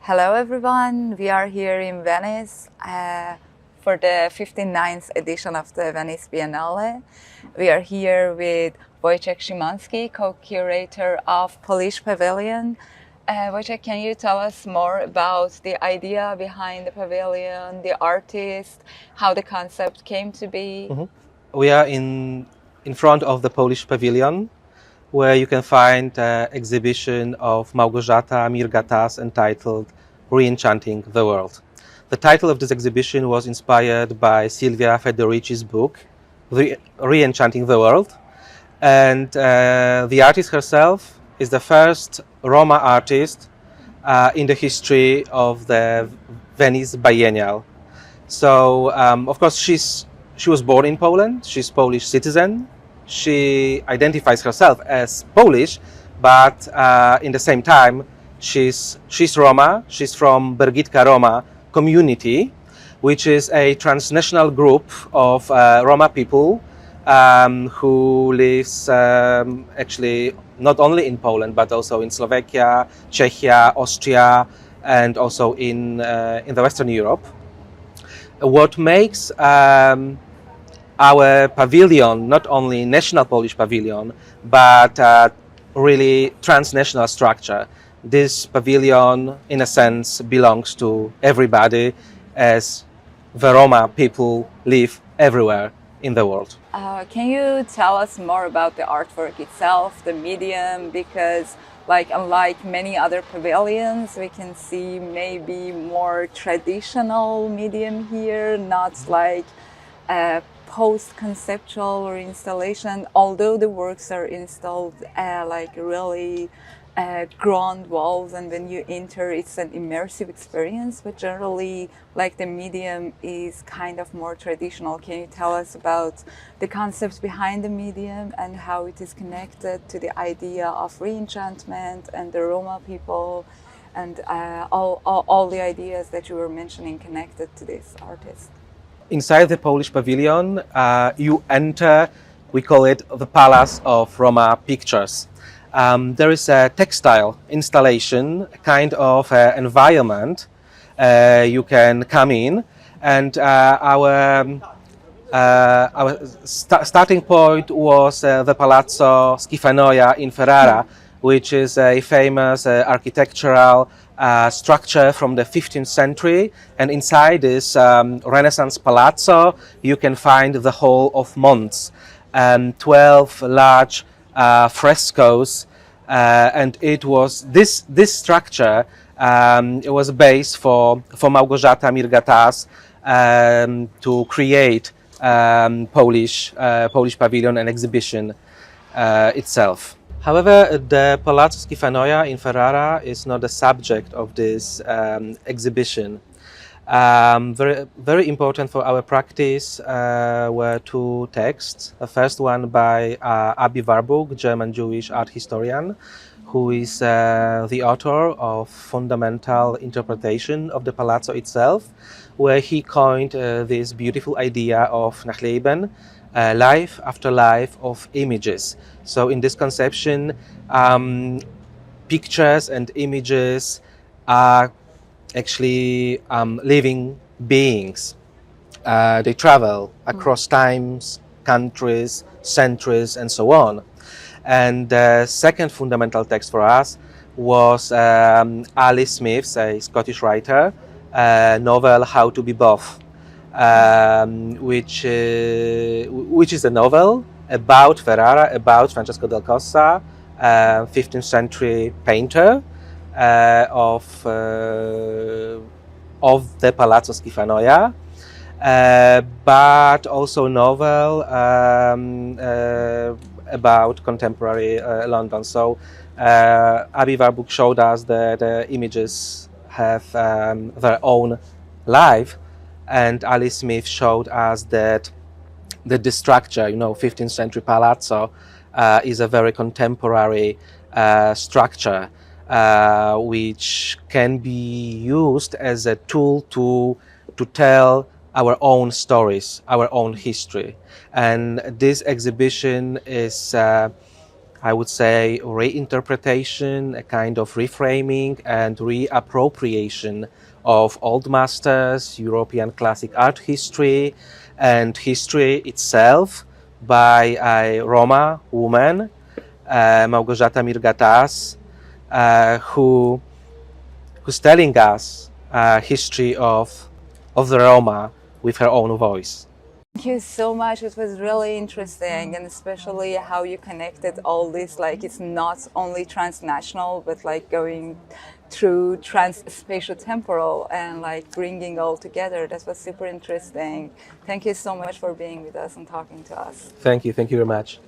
Hello everyone, we are here in Venice for the 59th edition of the Venice Biennale. We are here with Wojciech Szymanski, co-curator of Polish Pavilion. Wojciech, can you tell us more about the idea behind the pavilion, the artist, how the concept came to be? We are in front of the Polish Pavilion, where you can find an exhibition of Małgorzata Mirgatas entitled Re-Enchanting the World. The title of this exhibition was inspired by Silvia Federici's book, Re-Enchanting the World. And the artist herself is the first Roma artist in the history of the Venice Biennial. So, of course, she was born in Poland, she's Polish citizen. She identifies herself as Polish, but in the same time, she's Roma. She's from Bergitka Roma community, which is a transnational group of Roma people who lives actually not only in Poland, but also in Slovakia, Czechia, Austria, and also in the Western Europe. What makes our pavilion, not only national Polish pavilion, but really transnational structure. This pavilion, in a sense, belongs to everybody, as the Roma people live everywhere in the world. Can you tell us more about the artwork itself, the medium? Because unlike many other pavilions, we can see maybe more traditional medium here, not like post-conceptual or installation, although the works are installed like really grand walls, and when you enter it's an immersive experience, but generally like the medium is kind of more traditional. Can you tell us about the concepts behind the medium and how it is connected to the idea of re-enchantment and the Roma people and all the ideas that you were mentioning connected to this artist? Inside the Polish pavilion, you enter, we call it the Palace of Roma Pictures. There is a textile installation, a kind of environment. You can come in, and our starting point was the Palazzo Schifanoia in Ferrara, which is a famous architectural structure from the 15th century, and inside this Renaissance palazzo you can find the Hall of Monts, 12 large frescoes, and it was this structure. It was a base for Małgorzata Mirgatas to create Polish pavilion and exhibition itself. However, the Palazzo Schifanoia in Ferrara is not the subject of this exhibition. Very important for our practice were two texts. The first one by Abi Warburg, German Jewish art historian, who is the author of fundamental interpretation of the palazzo itself, where he coined this beautiful idea of Nachleben, life after life of images. So in this conception, pictures and images are actually living beings. They travel across times, countries, centuries, and so on. And the second fundamental text for us was Alice Smith's, a Scottish writer, novel How to Be Both, which is a novel about Ferrara, about Francesco del Cossa, 15th century painter of the Palazzo Schifanoia, but also novel about contemporary London. So Abi Warburg showed us that images have their own life, and Alice Smith showed us that this structure, 15th century palazzo, is a very contemporary structure, which can be used as a tool to tell our own stories, our own history. And this exhibition is I would say, reinterpretation, a kind of reframing and reappropriation of old masters, European classic art history, and history itself by a Roma woman, Małgorzata Mirgatas, who's telling us history of the Roma with her own voice. Thank you so much. It was really interesting, and especially how you connected all this. Like, it's not only transnational, but like going through trans-spatial temporal and like bringing all together. That was super interesting. Thank you so much for being with us and talking to us. Thank you very much.